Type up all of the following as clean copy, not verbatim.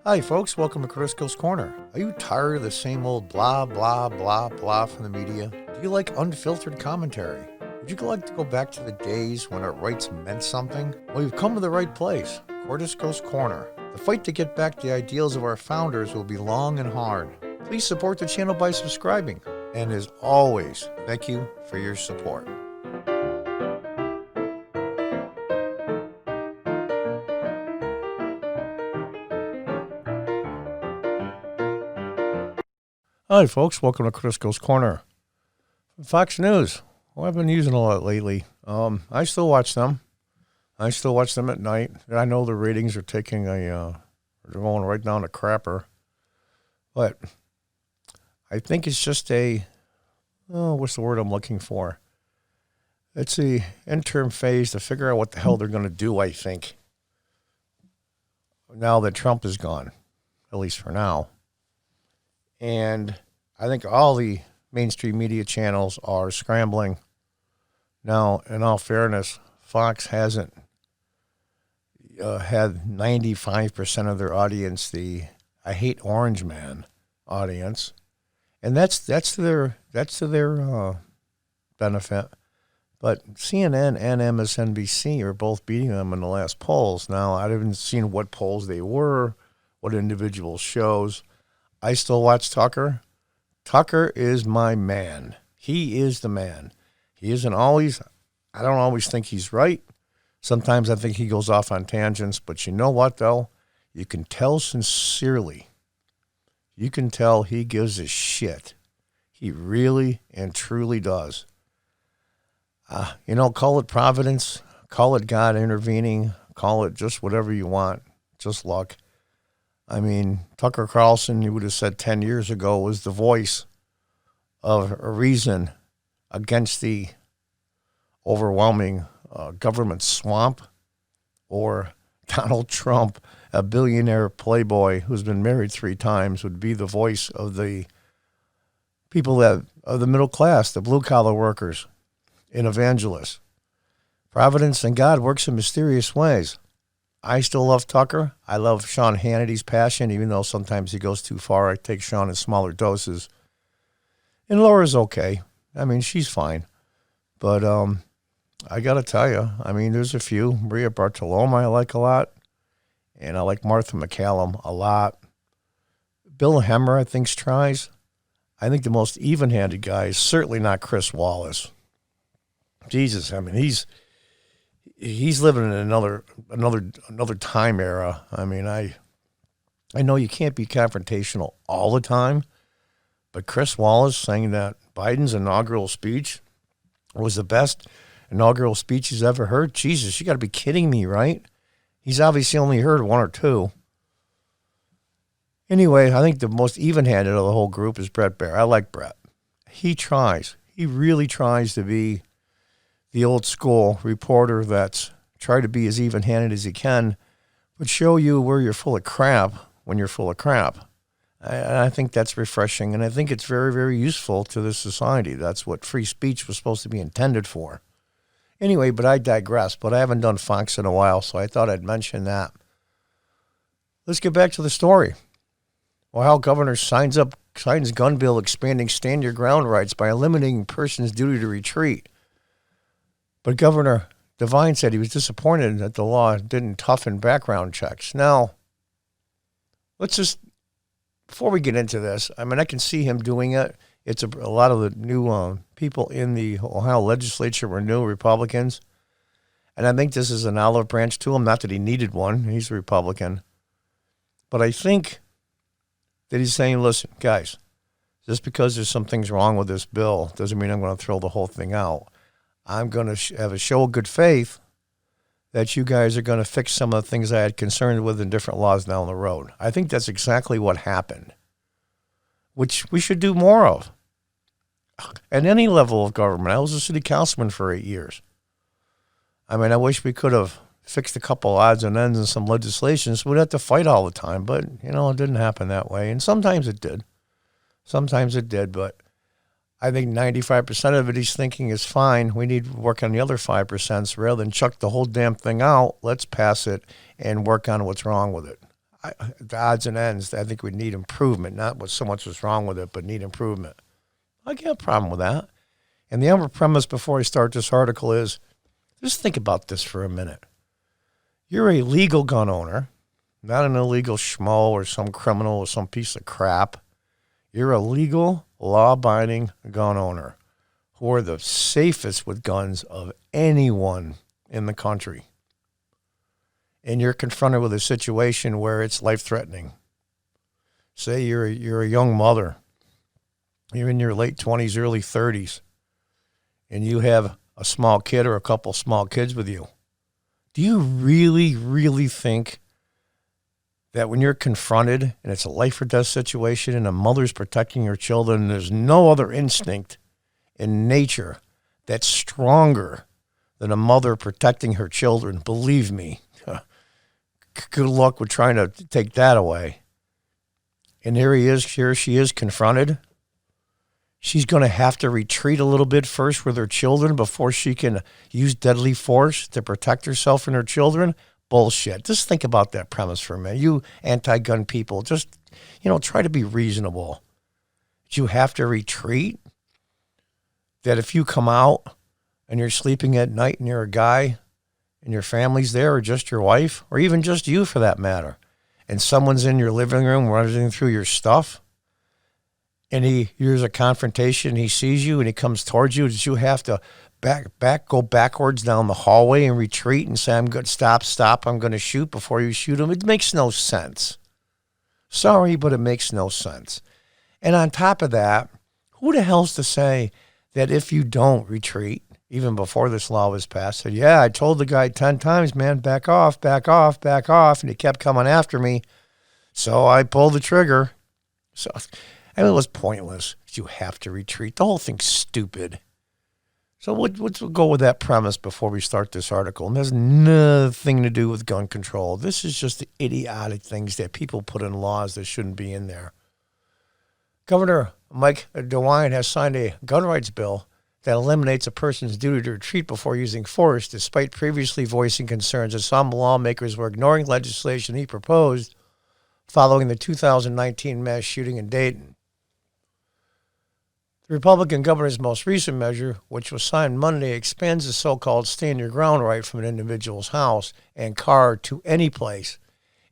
Hi, folks. Welcome to Crisco's Corner. Are you tired of the same old blah, blah, blah, blah from the media? Do you like unfiltered commentary? Would you like to go back to the days when our rights meant something? Well, you've come to the right place. Crisco's Corner. The fight to get back the ideals of our founders will be long and hard. Please support the channel by subscribing. And as always, thank you for your support. Hi, folks. Welcome to Crisco's Corner. Fox News. Well, I've been using a lot lately. I still watch them. I still watch them at night. I know the ratings are taking they're going right down to crapper. But I think it's just what's the word I'm looking for? It's a interim phase to figure out what the hell they're going to do, I think. Now that Trump is gone, at least for now. And I think all the mainstream media channels are scrambling. Now, in all fairness, Fox hasn't had 95% of their audience, the I Hate Orange Man audience. And that's to their benefit. But CNN and MSNBC are both beating them in the last polls. Now, I haven't seen what polls they were, what individual shows. I still watch Tucker. Tucker is my man. He is the man. He isn't always, I don't always think he's right. Sometimes I think he goes off on tangents. But you know what, though? You can tell sincerely. You can tell he gives a shit. He really and truly does. Call it providence. Call it God intervening. Call it just whatever you want. Just luck. I mean, Tucker Carlson, you would have said 10 years ago, was the voice of a reason against the overwhelming government swamp. Or Donald Trump, a billionaire playboy who's been married 3 times, would be the voice of the people of the middle class, the blue-collar workers, and evangelists. Providence and God works in mysterious ways. I still love Tucker. I love Sean Hannity's passion, even though sometimes he goes too far. I take Sean in smaller doses. And Laura's okay. I mean, she's fine. But I got to tell you, I mean, there's a few. Maria Bartolome I like a lot. And I like Martha McCallum a lot. Bill Hemmer, I think, tries. I think the most even-handed guy is certainly not Chris Wallace. Jesus, I mean, he's living in another time era. I mean, I know you can't be confrontational all the time, but Chris Wallace saying that Biden's inaugural speech was the best inaugural speech he's ever heard. Jesus, you got to be kidding me, right? He's obviously only heard 1 or 2. Anyway, I think the most even-handed of the whole group is Brett Baer. I like Brett. He tries. He really tries to be the old school reporter that's tried to be as even-handed as he can, but show you where you're full of crap when you're full of crap. I think that's refreshing, and I think it's very, very useful to this society. That's what free speech was supposed to be intended for. Anyway, but I digress, but I haven't done Fox in a while, so I thought I'd mention that. Let's get back to the story. Ohio governor signs gun bill expanding stand-your-ground rights by eliminating person's duty to retreat. But Governor Devine said he was disappointed that the law didn't toughen background checks. Now, let's just, before we get into this, I mean, I can see him doing it. It's a lot of the new people in the Ohio legislature were new Republicans. And I think this is an olive branch to him. Not that he needed one. He's a Republican. But I think that he's saying, listen, guys, just because there's some things wrong with this bill doesn't mean I'm going to throw the whole thing out. I'm going to have a show of good faith that you guys are going to fix some of the things I had concerned with in different laws down the road. I think that's exactly what happened, which we should do more of at any level of government. I was a city councilman for 8 years. I mean, I wish we could have fixed a couple odds and ends in some legislation so we'd have to fight all the time, but, it didn't happen that way. And sometimes it did. But I think 95% of it he's thinking is fine. We need to work on the other 5%. So rather than chuck the whole damn thing out, let's pass it and work on what's wrong with it. The odds and ends, I think we need improvement, not what so much was wrong with it, but need improvement. I got a problem with that. And the other premise before I start this article is, just think about this for a minute. You're a legal gun owner, not an illegal schmo or some criminal or some piece of crap. You're a legal, law-abiding gun owner who are the safest with guns of anyone in the country. And you're confronted with a situation where it's life-threatening. Say you're a young mother. You're in your late 20s, early 30s, and you have a small kid or a couple small kids with you. Do you really, really think that when you're confronted and it's a life or death situation and a mother's protecting her children, there's no other instinct in nature that's stronger than a mother protecting her children? Believe me. Good luck with trying to take that away. And here she is confronted. She's going to have to retreat a little bit first with her children before she can use deadly force to protect herself and her children. Bullshit. Just think about that premise for a minute. You anti-gun people, just, try to be reasonable. You have to retreat? That if you come out and you're sleeping at night and you're a guy and your family's there, or just your wife, or even just you for that matter, and someone's in your living room running through your stuff, and he hears a confrontation, he sees you and he comes towards you, did you have to go backwards down the hallway and retreat and say, I'm good, stop, I'm going to shoot before you shoot him? It makes no sense. Sorry, but it makes no sense. And on top of that, who the hell's to say that if you don't retreat, even before this law was passed, said, yeah, I told the guy 10 times, man, back off, and he kept coming after me, so I pulled the trigger. So, it was pointless. You have to retreat. The whole thing's stupid. So let's go with that premise before we start this article. And there's nothing to do with gun control. This is just the idiotic things that people put in laws that shouldn't be in there. Governor Mike DeWine has signed a gun rights bill that eliminates a person's duty to retreat before using force, despite previously voicing concerns that some lawmakers were ignoring legislation he proposed following the 2019 mass shooting in Dayton. The Republican governor's most recent measure, which was signed Monday, expands the so-called stand your ground right from an individual's house and car to any place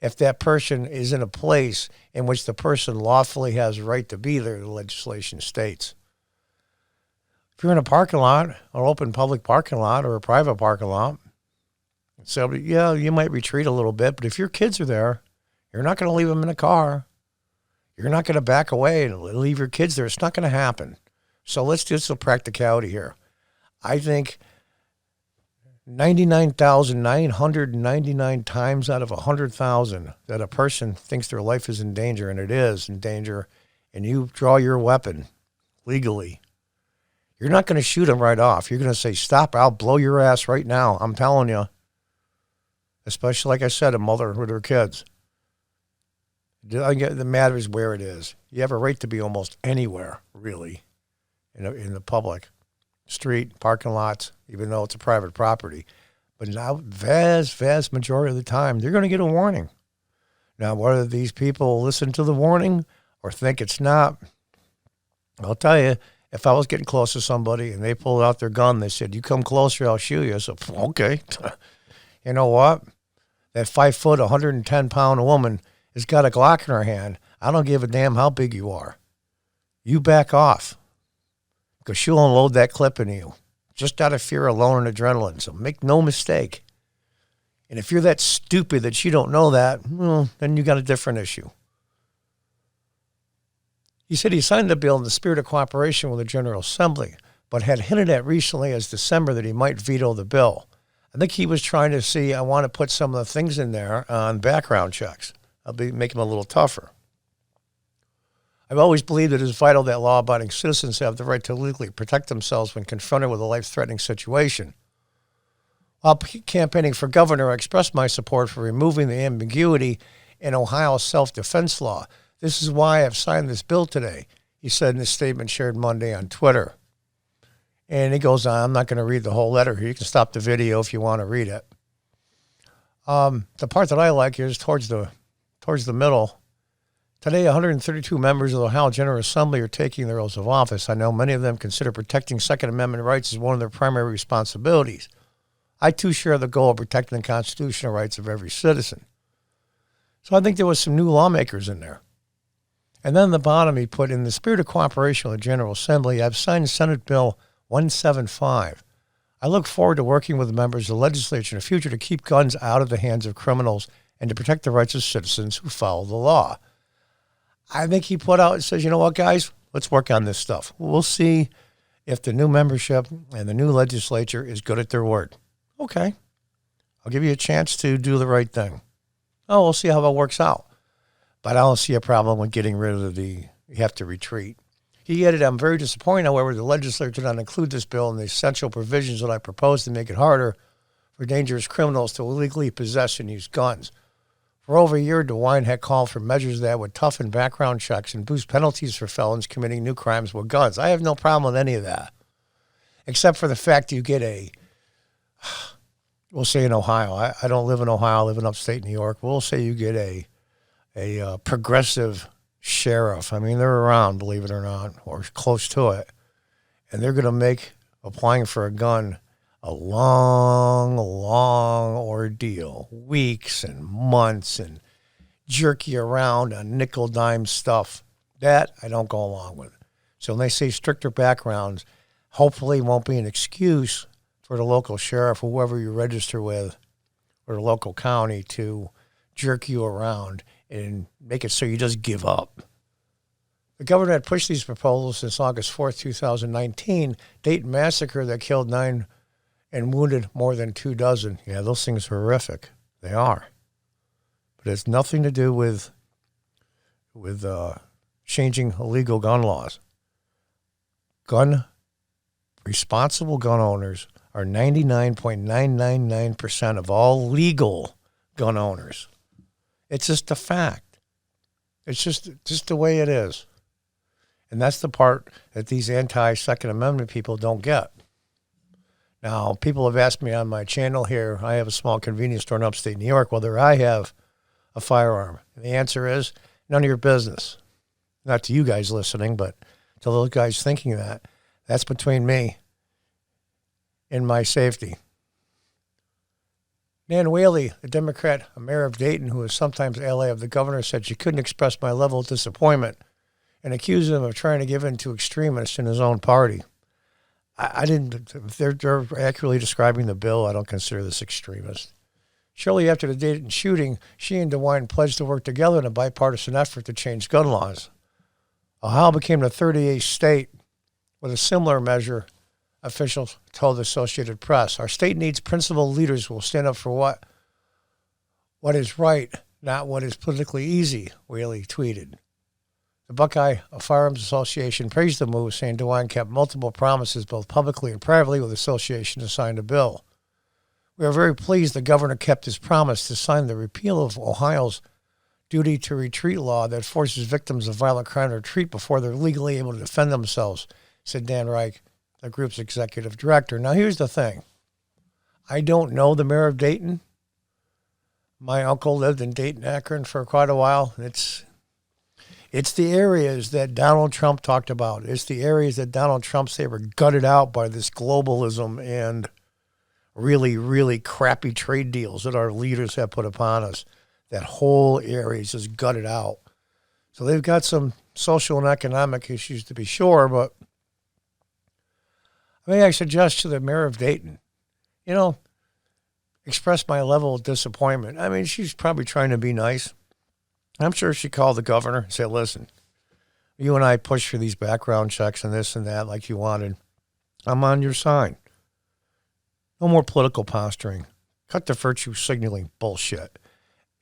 if that person is in a place in which the person lawfully has a right to be there, the legislation states. If you're in a parking lot, an open public parking lot or a private parking lot, so yeah, you might retreat a little bit, but if your kids are there, you're not going to leave them in a car. You're not going to back away and leave your kids there. It's not going to happen. So let's do some practicality here. I think 99,999 times out of 100,000 that a person thinks their life is in danger, and it is in danger, and you draw your weapon legally, you're not going to shoot them right off. You're going to say, stop, I'll blow your ass right now. I'm telling you. Especially, like I said, a mother with her kids. The matter is where it is. You have a right to be almost anywhere, really, in the public. Street, parking lots, even though it's a private property. But now, vast majority of the time, they're going to get a warning. Now, whether these people listen to the warning or think it's not, I'll tell you, if I was getting close to somebody and they pulled out their gun, they said, you come closer, I'll shoot you. I said, okay. You know what? That 5 foot, 110-pound woman has got a Glock in her hand. I don't give a damn how big you are. You back off, because she'll unload that clip into you just out of fear alone and adrenaline. So make no mistake. And if you're that stupid that you don't know that, well, then you got a different issue. He said he signed the bill in the spirit of cooperation with the General Assembly, but had hinted at recently as December that he might veto the bill. I think he was trying to see, I want to put some of the things in there on background checks. I'll make him a little tougher. I've always believed it is vital that law-abiding citizens have the right to legally protect themselves when confronted with a life-threatening situation. While campaigning for governor, I expressed my support for removing the ambiguity in Ohio's self-defense law. This is why I've signed this bill today, he said in a statement shared Monday on Twitter. And he goes on, I'm not going to read the whole letter here. You can stop the video if you want to read it. The part that I like is towards the towards the middle. Today, 132 members of the Ohio General Assembly are taking their oaths of office. I know many of them consider protecting Second Amendment rights as one of their primary responsibilities. I, too, share the goal of protecting the constitutional rights of every citizen. So I think there was some new lawmakers in there. And then at the bottom, he put, in the spirit of cooperation with the General Assembly, I've signed Senate Bill 175. I look forward to working with the members of the legislature in the future to keep guns out of the hands of criminals and to protect the rights of citizens who follow the law. I think he put out and says, you know what, guys, let's work on this stuff. We'll see if the new membership and the new legislature is good at their word. Okay. I'll give you a chance to do the right thing. Oh, we'll see how it works out. But I don't see a problem with getting rid of you have to retreat. He added, I'm very disappointed, however, the legislature did not include this bill in the essential provisions that I proposed to make it harder for dangerous criminals to illegally possess and use guns. For over a year, DeWine had called for measures that would toughen background checks and boost penalties for felons committing new crimes with guns. I have no problem with any of that, except for the fact you get we'll say in Ohio. I don't live in Ohio, I live in upstate New York. We'll say you get a progressive sheriff. I mean, they're around, believe it or not, or close to it. And they're going to make applying for a gun a long, long ordeal, weeks and months, and jerk you around on nickel-dime stuff. That I don't go along with. So when they say stricter backgrounds, hopefully won't be an excuse for the local sheriff, whoever you register with, or the local county to jerk you around and make it so you just give up. The governor had pushed these proposals since August 4th, 2019, Dayton massacre that killed 9 and wounded more than 2 dozen. Yeah, those things are horrific. They are. But it's nothing to do with changing illegal gun laws. Responsible gun owners are 99.999% of all legal gun owners. It's just a fact. It's just the way it is. And that's the part that these anti-Second Amendment people don't get. Now, people have asked me on my channel here, I have a small convenience store in upstate New York, whether I have a firearm. And the answer is none of your business. Not to you guys listening, but to those guys thinking that. That's between me and my safety. Nan Whaley, the Democrat, a mayor of Dayton, who is sometimes ally of the governor, said she couldn't express my level of disappointment and accused him of trying to give in to extremists in his own party. I didn't, if they're accurately describing the bill, I don't consider this extremist. Shortly after the Dayton shooting, she and DeWine pledged to work together in a bipartisan effort to change gun laws. Ohio became the 38th state with a similar measure, officials told the Associated Press. Our state needs principled leaders who will stand up for what is right, not what is politically easy, Whaley tweeted. The Buckeye Firearms Association praised the move, saying DeWine kept multiple promises, both publicly and privately, with the association to sign the bill. We are very pleased the governor kept his promise to sign the repeal of Ohio's duty to retreat law that forces victims of violent crime to retreat before they're legally able to defend themselves, said Dan Reich, the group's executive director. Now, here's the thing. I don't know the mayor of Dayton. My uncle lived in Dayton, Akron for quite a while. It's the areas that Donald Trump talked about. It's the areas that Donald Trump said were gutted out by this globalism and really, really crappy trade deals that our leaders have put upon us. That whole area is just gutted out. So they've got some social and economic issues to be sure, but may I suggest to the mayor of Dayton, express my level of disappointment. I mean, she's probably trying to be nice. I'm sure she called the governor and said, listen, you and I pushed for these background checks and this and that like you wanted. I'm on your side. No more political posturing. Cut the virtue signaling bullshit.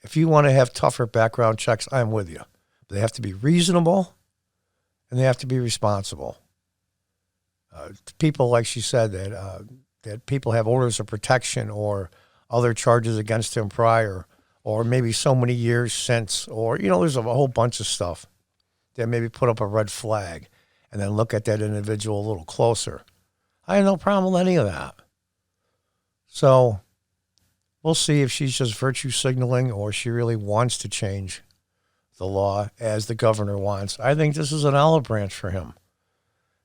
If you want to have tougher background checks, I'm with you. But they have to be reasonable and they have to be responsible. People, like she said, that people have orders of protection or other charges against them prior, or maybe so many years since, or, there's a whole bunch of stuff that maybe put up a red flag and then look at that individual a little closer. I have no problem with any of that. So we'll see if she's just virtue signaling or she really wants to change the law as the governor wants. I think this is an olive branch for him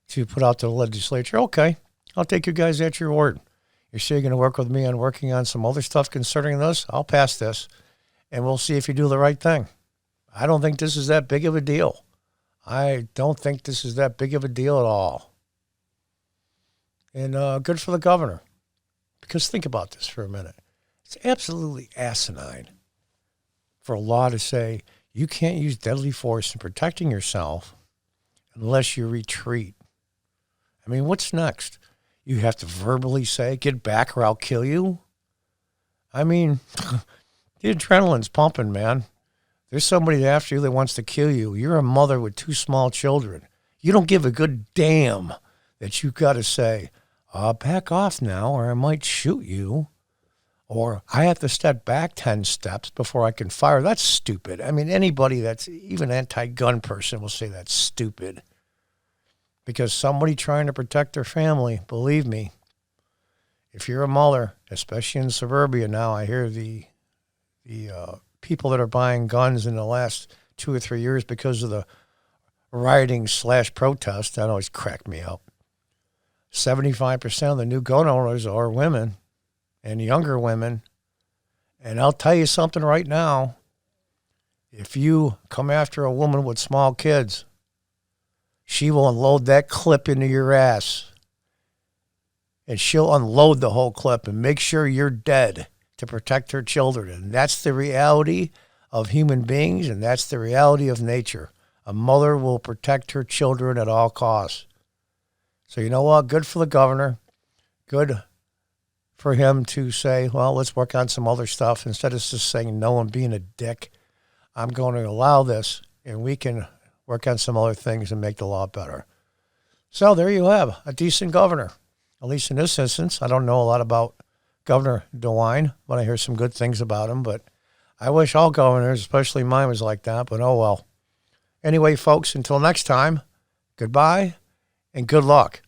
to put out to the legislature. Okay, I'll take you guys at your word. You're sure you're going to work with me on working on some other stuff concerning this? I'll pass this, and we'll see if you do the right thing. I don't think this is that big of a deal. I don't think this is that big of a deal at all. And good for the governor. Because think about this for a minute. It's absolutely asinine for a law to say you can't use deadly force in protecting yourself unless you retreat. I mean, what's next? You have to verbally say, get back or I'll kill you? I mean, the adrenaline's pumping, man. There's somebody after you that wants to kill you. You're a mother with 2 small children. You don't give a good damn that you've got to say, back off now or I might shoot you. Or I have to step back 10 steps before I can fire. That's stupid. I mean, anybody that's even anti-gun person will say that's stupid. Because somebody trying to protect their family, believe me, if you're a mother, especially in suburbia now, I hear the people that are buying guns in the last 2 or 3 years because of the rioting/protest, that always cracked me up. 75% of the new gun owners are women and younger women. And I'll tell you something right now. If you come after a woman with small kids, she will unload that clip into your ass. And she'll unload the whole clip and make sure you're dead to protect her children. And that's the reality of human beings, and that's the reality of nature. A mother will protect her children at all costs. So you know what? Good for the governor. Good for him to say, well, let's work on some other stuff. Instead of just saying no and being a dick, I'm going to allow this, and we can work on some other things and make the law better. So there you have a decent governor, at least in this instance. I don't know a lot about Governor DeWine, but I hear some good things about him. But I wish all governors, especially mine, was like that. But oh well. Anyway, folks, until next time, goodbye and good luck.